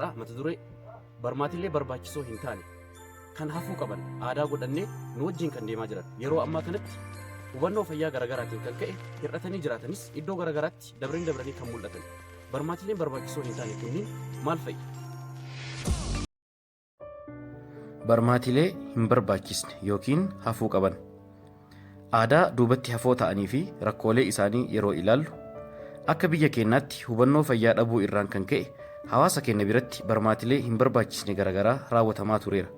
har'aa mata duree barmaatilee barbaachisoo hin taane kan hafuu qaban aadaa godhannee nu wajjin kan deemaa jiran yeroo ammaa kanatti hubannoo fayyaa garaagaraatiin kan ka'e hir'atanii jiraatanis iddoo garaagaraatti dabranii kan mul'atan barmaatileen barbaachisoo hin taane kunniin maal fa'i? Barmaatilee hin barbaachisne yookiin hafuu qaban aadaa duubatti hafoo ta'anii fi rakkoolee isaanii yeroo ilaallu akka biyya keenyaatti hubannoo fayyaa dhabuu irraan kan ka'e hawaasa keenya biratti barmaatilee hin barbaachisne garaagaraa raawwatamaa tureera.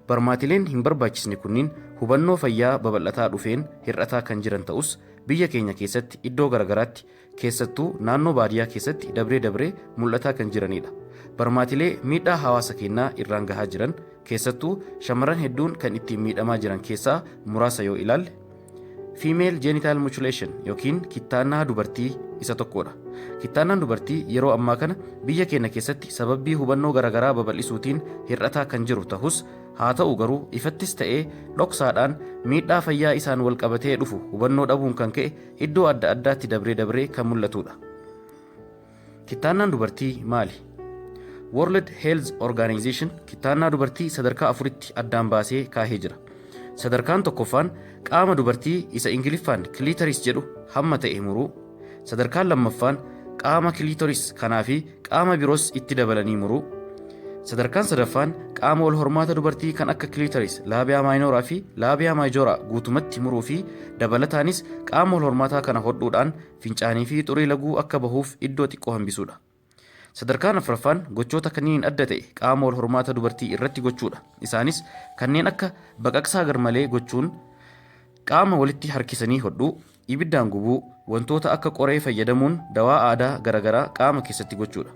Barmaatileen hin barbaachisne kunniin hubannoo fayyaa babal'ataa dhufeen hir'ataa kan jiran ta'us biyya keenya keessatti iddoo garaagaraatti keessattuu naannoo baadiyyaa keessatti dabree mul'ataa kan jiranidha. Barmaatilee miidhaa hawaasa keenyaa irraan gahaa jiran keessattuu shamarran hedduun kan ittiin miidhamaa jiran keessaa muraasa yoo ilaalle Female Genital Mutilation yookiin kittaannaa dubartii isa tokkodha. Kittaannaan dubartii yeroo ammaa kana biyya keenya keessatti sababii hubannoo garaagaraa babal'isuutiin hir'ataa kan jiru ta'us haa ta'u garuu ifattis ta'ee dhoksaadhaan miidhaa fayyaa isaan wal qabatee dhufu hubannoo dhabuun kan ka'e iddoo adda addaatti dabree kan mul'atudha. Kittaannaan dubartii maali? World Health Organization kittaannaa dubartii sadarkaa afuritti addaan baasee kaahee jira. Sadarkaan tokkoffaan qaama dubartii isa Ingiliffaan clitoris jedhu hamma ta'e muruu. Sadarkaan lammaffaan qaama clitoris kanaa fi qaama biroos itti dabalanii muruu. Sadarkaan sadaffaan qaama wal hormaata dubartii kan akka clitoris, laabiyaa maayinooraa fi laabiyaa maayijooraa guutumatti muruu fi dabalataanis qaama wal hormaataa kana hodhuudhaan fincaanii fi xurii laguu akka bahuuf iddoo xiqqoo hambisuudha. Sadarkaan afuraffaan gochoota kanneen adda ta'e qaama wal hormaata dubartii irratti gochuudha. Isaanis kanneen akka baqaqsaa garmalee gochuun, qaama walitti harkisanii hodhuu, ibiddaan gubuu, wantoota akka qoree fayyadamuun dawaa aadaa garaagaraa qaama keessatti gochuudha.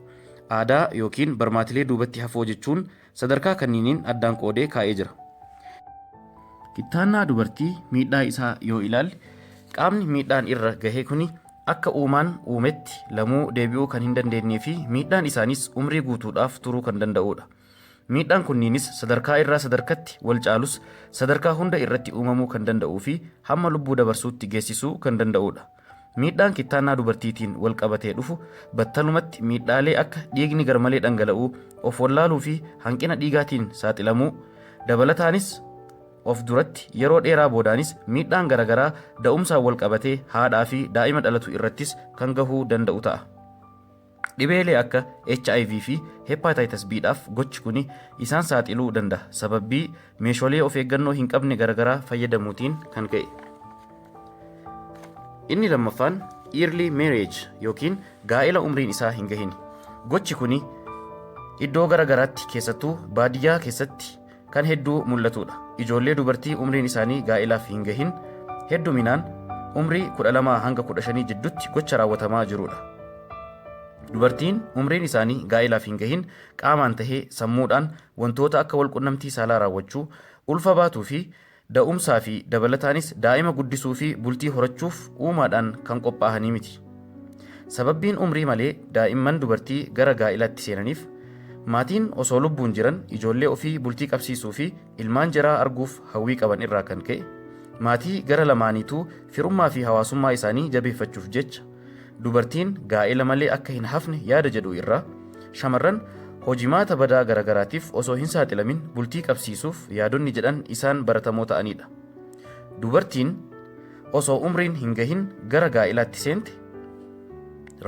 Aadaa yookiin barmaatilee duubatti hafoo jechuun sadarkaa kanniiniin addaan qoodee kaa'ee jira. Kittaannaa dubartii miidhaa isaa yoo ilaalle qaamni miidhaan irra gahe kuni akka uumaan uumetti lamuu deebi'uu kan hin dandeenyee fi miidhaan isaanis umrii guutuudhaaf turuu kan danda'udha. Miidhaan kunniinis sadarkaa irraa sadarkatti wal caalus sadarkaa hunda irratti uumamuu kan danda'uu fi hamma lubbuu dabarsuutti geessisuu kan danda'udha. Miidhaan kittaannaa dubartiitiin wal qabatee dhufu battalumatti miidhaalee akka dhiigni garmalee dhangala'uu, of wallaaluu fi hanqina dhiigaatiin saaxilamuu dabalataanis of duratti yeroo dheeraa boodaanis miidhaan garaagaraa da'umsaan wal qabatee haadhaa fi daa'ima dhalatu irrattis kan gahuu danda'u ta'a. Dhibeelee akka HIV fi Hepatitis B'dhaaf gochi kuni isaan saaxiluu danda'a sababii meeshaalee of eeggannoo hin qabne garaagaraa fayyadamuutiin kan ka'e. Inni lammaffaan early marriage yookiin gaa'ela umriin isaa hin gahin. Gochi kuni iddoo garaagaraatti keessattuu baadiyyaa keessatti kan hedduu mul'atudha. Ijoollee dubartii umriin isaanii gaa'elaaf hin gahin hedduminaan umrii 12 hanga 15 jidduutti gocha raawwatamaa jirudha. Dubartiin umriin isaanii gaa'elaaf hin gahin qaamaan tahee sammuudhaan wantoota akka walqunnamtii saalaa raawwachuu, ulfa baatuu fi da'umsaa fi dabalataanis daa'ima guddisuu fi bultii horachuuf uumaadhaan kan qophaa'anii miti. Sababbiin umrii malee daa'imman dubartii gara gaa'ilaatti seenaniif maatiin osoo lubbuun jiran ijoollee ofii bultii qabsiisuu fi ilmaan jaraa arguuf hawwii qaban irraa kan ka'e maatii gara lamaaniituu firummaa fi hawaasummaa isaanii jabeeffachuuf jecha dubartiin gaa'ela malee akka hin hafne yaada jedhu irraa shamarran hojimaata badaa garaagaraatiif osoo hin saaxilamin bultii qabsiisuuf yaadonni jedhan isaan baratamoo ta'anidha. Dubartiin osoo umriin hin gahin gara gaa'ilaatti seente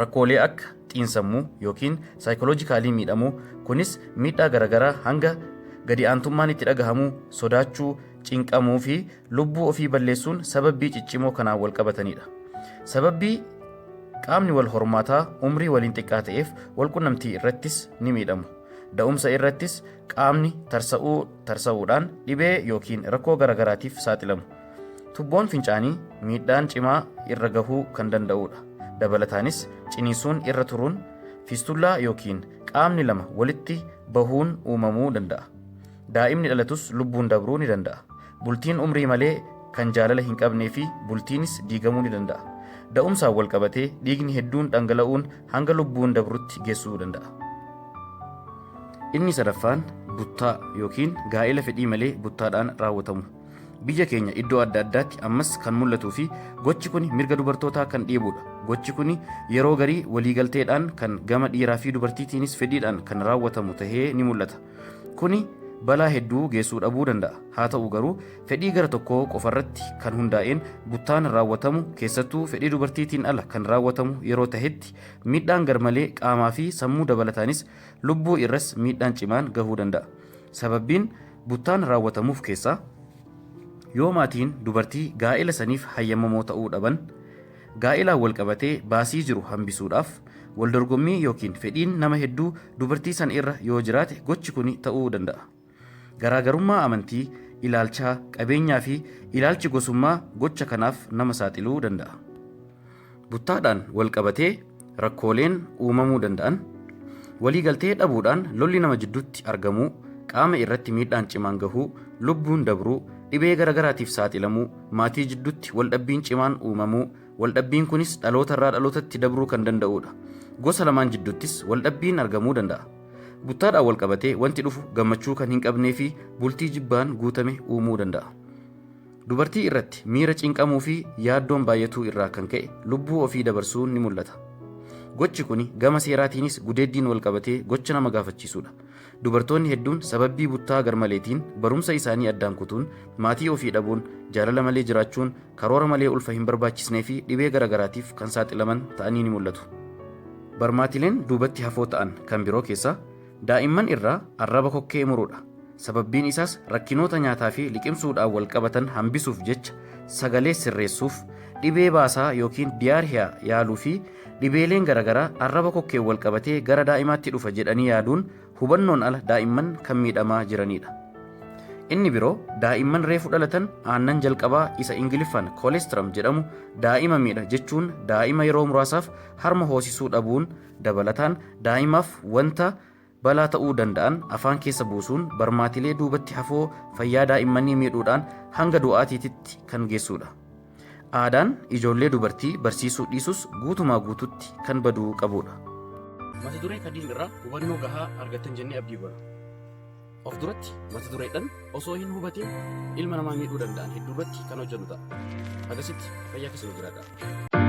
rakkoolee akka xiinsammuu yookiin saayikoloojikaalii miidhamuu kunis miidhaa garaagaraa hanga gadi aantummaan itti dhagahamuu, sodaachuu, cinqamuu fi lubbuu ofii balleessuun sababbii ciccimoo kanaan wal qabatanidha. Sababbii qaamni wal hormaataa umrii waliin xiqqaa ta'eef walqunnamtii irrattis ni miidhamu. Da'umsa irrattis qaamni tarsa'uudhaan dhibee yookiin rakkoo garaagaraatiif saaxilamu. Tubboon fincaanii miidhaan cimaa irra gahuu kan danda'udha. Dabalataanis ciniinsuun irra turuun fiistullaa yookiin qaamni lama walitti bahuun uumamuu danda'a. Daa'imni dhalatus lubbuun dabruu ni danda'a. Bultiin umrii malee kan jaalala hin qabnee fi bultiinis diigamuu ni danda'a. Da'umsaan wal qabatee dhiigni hedduun dhangala'uun hanga lubbuun dabrutti geessuu danda'a. Inni sadaffaan buttaa yookiin gaa'ela fedhii malee buttaadhaan raawwatamu. biyya keenya iddoo adda addaatti ammas kan mul'atuu fi gochi kun mirga dubartootaa kan dhiibudha. Gochi kun yeroo garii waliigalteedhaan kan gama dhiiraa fi dubartiitiinis fedhiidhaan kan raawwatamu tahee ni mul'ata. Kuni balaa hedduu geessuu dhabuu danda'a. Haa ta'u garuu fedhii gara tokkoo qofarratti kan hundaa'een buttaan raawwatamu keessattuu fedhii dubartiitiin ala kan raawwatamu yeroo tahetti miidhaan garmalee qaamaa fi sammuu dabalataanis lubbuu irras miidhaan cimaan gahuu danda'a. Sababbiin buttaan raawwatamuuf keessaa yoo maatiin dubartii gaa'ela saniif hayyamamoo ta'uu dhaban, gaa'elaan wal qabatee baasii jiru hambisuudhaaf waldorgommii yookiin fedhiin nama hedduu dubartii san irra yoo jiraate gochi kun ta'uu danda'a. Garaagarummaa amantii, ilaalchaa, qabeenyaa fi ilaalchi gosummaa gocha kanaaf nama saaxiluu danda'a. Buttaadhaan wal qabatee rakkooleen uumamuu danda'an waliigaltee dhabuudhaan lolli nama jidduutti argamuu, qaama irratti miidhaan cimaan gahuu, lubbuun dabruu, dhibee garagaraatiif saaxilamuu, maatii jidduutti waldhabbiin cimaan uumamuu, waldhabbiin kunis dhalootarraa dhalootatti dabruu kan danda'udha. Gosa lamaan jidduuttis waldhabbiin argamuu danda'a. Buttaadhaan wal qabatee wanti dhufu gammachuu kan hin qabnee fi bultii jibbaan guutame uumuu danda'a. Dubartii irratti miira cinqamuu fi yaaddoon baay'atuu irraa kan ka'e lubbuu ofii dabarsuun ni mul'ata. Gochi kun gama seeraatiinis gudeeddiin wal qabatee gocha nama gaafachiisudha. Dubartoonni hedduun sababii buttaa garmaleetiin barumsa isaanii addaan kutuun, maatii ofii dhabuun, jaalala malee jiraachuun, karoora malee ulfa hin barbaachisnee fi dhibee garagaraatiif kan saaxilaman ta'anii ni mul'atu. Barmaatileen duubatti hafoo ta'an kan biroo keessaa daa'imman irraa arraba kokkee muruudha. Sababbiin isaas rakkinoota nyaataa fi liqimsuudhaan wal qabatan hambisuuf jecha sagalee sirreessuuf, dhibee baasaa yookiin diyaariyaa yaaluu fi dhibeeleen garagaraa arraba kokkee wal qabatee gara daa'imaatti dhufa jedhanii yaaduun hubannoon ala daa'imman kan miidhamaa jiranidha. Inni biroo daa'imman reefu dhalatan aannan jalqabaa isa Ingiliffaan koolestiram jedhamu daa'ima miidha jechuun daa'ima yeroo muraasaaf harma hoosisuu dhabuun dabalataan daa'imaaf wanta balaa ta'uu danda'an afaan keessa buusuun barmaatilee duubatti hafoo fayyaa daa'immanii miidhuudhaan hanga du'aatiitti kan geessudha. Aadaan ijoollee dubartii barsiisuu dhiisus guutumaa guututti kan baduu qabudha. Mata duree kadiin irraa hubannoo gahaa argattan jennee abdii godha. Of duratti mata dureedhaan osoo hin hubatiin ilma namaa miidhuu danda'an hedduu irratti kan hojjennu ta'a. Akkasitti fayyaa keessa nu jiraadha.